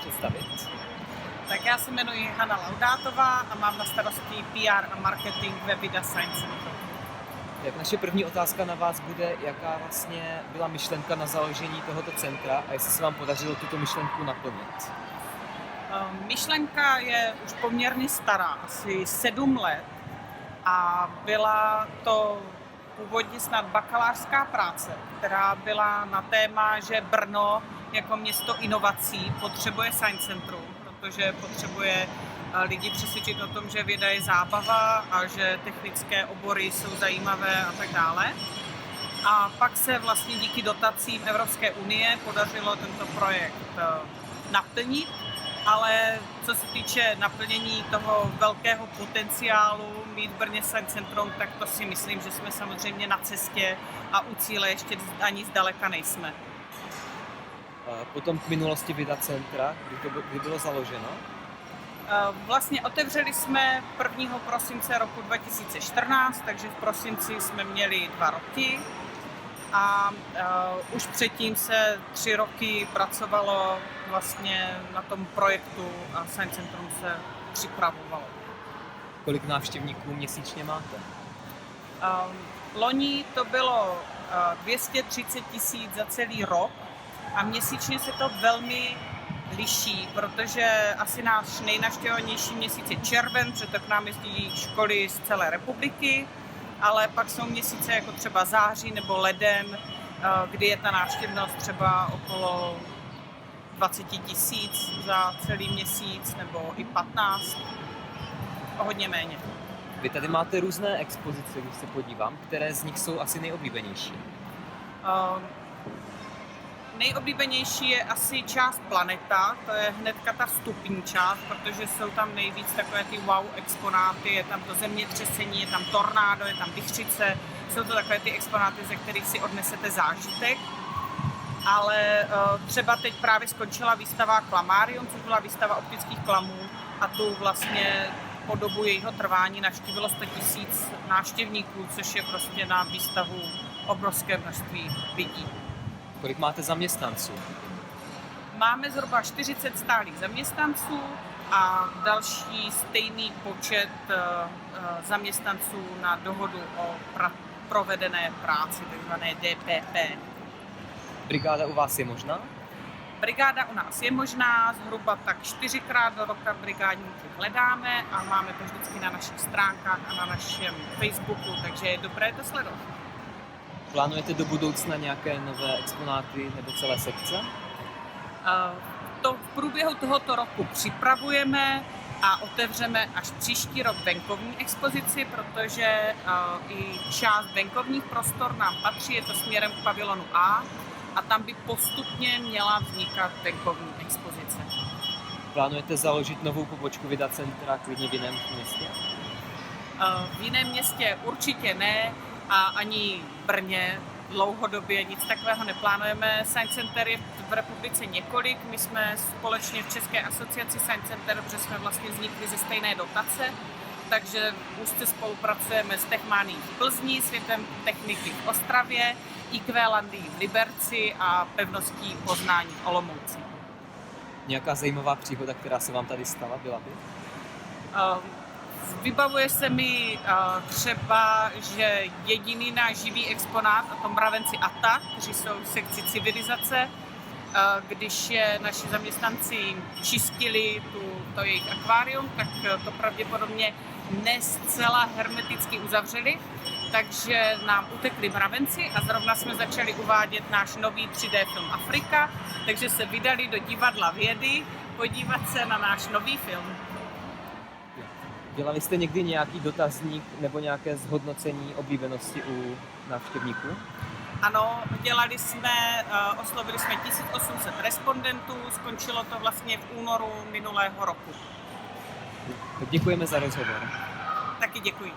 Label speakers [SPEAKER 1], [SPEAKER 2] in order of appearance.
[SPEAKER 1] představit?
[SPEAKER 2] Tak já se jmenuji Hana Laudátová a mám na starosti PR a marketing ve Vida Science Centru.
[SPEAKER 1] Tak naše první otázka na vás bude, jaká vlastně byla myšlenka na založení tohoto centra a jestli se vám podařilo tuto myšlenku naplnit.
[SPEAKER 2] Myšlenka je už poměrně stará, asi 7 let, a byla to původně snad bakalářská práce, která byla na téma, že Brno jako město inovací potřebuje Science Centrum, protože potřebuje lidi přesvědčit o tom, že věda je zábava a že technické obory jsou zajímavé a tak dále. A pak se vlastně díky dotacím Evropské unie podařilo tento projekt naplnit, ale co se týče naplnění toho velkého potenciálu mít v Brně Science Centrum, tak to si myslím, že jsme samozřejmě na cestě a u cíle ještě ani zdaleka nejsme.
[SPEAKER 1] Potom k minulosti Vida Centra, kdy bylo založeno?
[SPEAKER 2] Vlastně otevřeli jsme 1. prosince roku 2014, takže v prosinci jsme měli 2 roky a už předtím se 3 roky pracovalo vlastně na tom projektu a Science Centrum se připravovalo.
[SPEAKER 1] Kolik návštěvníků měsíčně máte?
[SPEAKER 2] Loni to bylo 230 000 za celý rok a měsíčně se to velmi liší, protože asi náš nejnavštěvovanější měsíc je červen, protože to k nám jezdí školy z celé republiky, ale pak jsou měsíce jako třeba září nebo leden, kdy je ta návštěvnost třeba okolo 20 000 za celý měsíc nebo i 15, o hodně méně.
[SPEAKER 1] Vy tady máte různé expozice, když se podívám, které z nich jsou asi nejoblíbenější?
[SPEAKER 2] Nejoblíbenější je asi část Planeta, to je hnedka ta vstupní část, protože jsou tam nejvíc takové ty wow exponáty, je tam to zemětřesení, je tam tornádo, je tam vichřice, jsou to takové ty exponáty, ze kterých si odnesete zážitek. Ale třeba teď právě skončila výstava Klamarium, což byla výstava optických klamů a tu vlastně po dobu jejího trvání navštívilo 100 000 návštěvníků, což je prostě na výstavu obrovské množství lidí.
[SPEAKER 1] Kolik máte zaměstnanců?
[SPEAKER 2] Máme zhruba 40 stálých zaměstnanců a další stejný počet zaměstnanců na dohodu o provedené práci, takzvané DPP.
[SPEAKER 1] Brigáda u vás je možná?
[SPEAKER 2] Brigáda u nás je možná, zhruba tak 4krát do roka brigádníky hledáme a máme to vždycky na našich stránkách a na našem Facebooku, takže je dobré to sledovat.
[SPEAKER 1] Plánujete do budoucna nějaké nové exponáty nebo celé sekce?
[SPEAKER 2] To v průběhu tohoto roku připravujeme a otevřeme až příští rok venkovní expozici, protože i část venkovních prostor nám patří, je to směrem k pavilonu A a tam by postupně měla vznikat venkovní expozice.
[SPEAKER 1] Plánujete založit novou pobočku Vida Centra klidně v jiném městě?
[SPEAKER 2] V jiném městě určitě ne a ani v Brně dlouhodobě nic takového neplánujeme. Science Center je v republice několik, my jsme společně v České asociaci Science Center, protože jsme vlastně vznikli ze stejné dotace, takže úzce spolupracujeme s Techmanií v Plzni, Světem techniky v Ostravě, IQ Landií v Liberci a Pevností Poznání v Olomouci.
[SPEAKER 1] Nějaká zajímavá příhoda, která se vám tady stala, byla by?
[SPEAKER 2] Vybavuje se mi třeba, že jediný náš živý exponát, a to mravenci ATA, kteří jsou v sekci civilizace, když je naši zaměstnanci čistili to jejich akvárium, tak to pravděpodobně ne zcela hermeticky uzavřeli, takže nám utekli mravenci a zrovna jsme začali uvádět náš nový 3D film Afrika, takže se vydali do divadla vědy podívat se na náš nový film.
[SPEAKER 1] Dělali jste někdy nějaký dotazník nebo nějaké zhodnocení oblíbenosti u návštěvníků?
[SPEAKER 2] Ano, dělali jsme, oslovili jsme 1800 respondentů, skončilo to vlastně v únoru minulého roku.
[SPEAKER 1] Tak děkujeme za rozhovor.
[SPEAKER 2] Taky děkuji.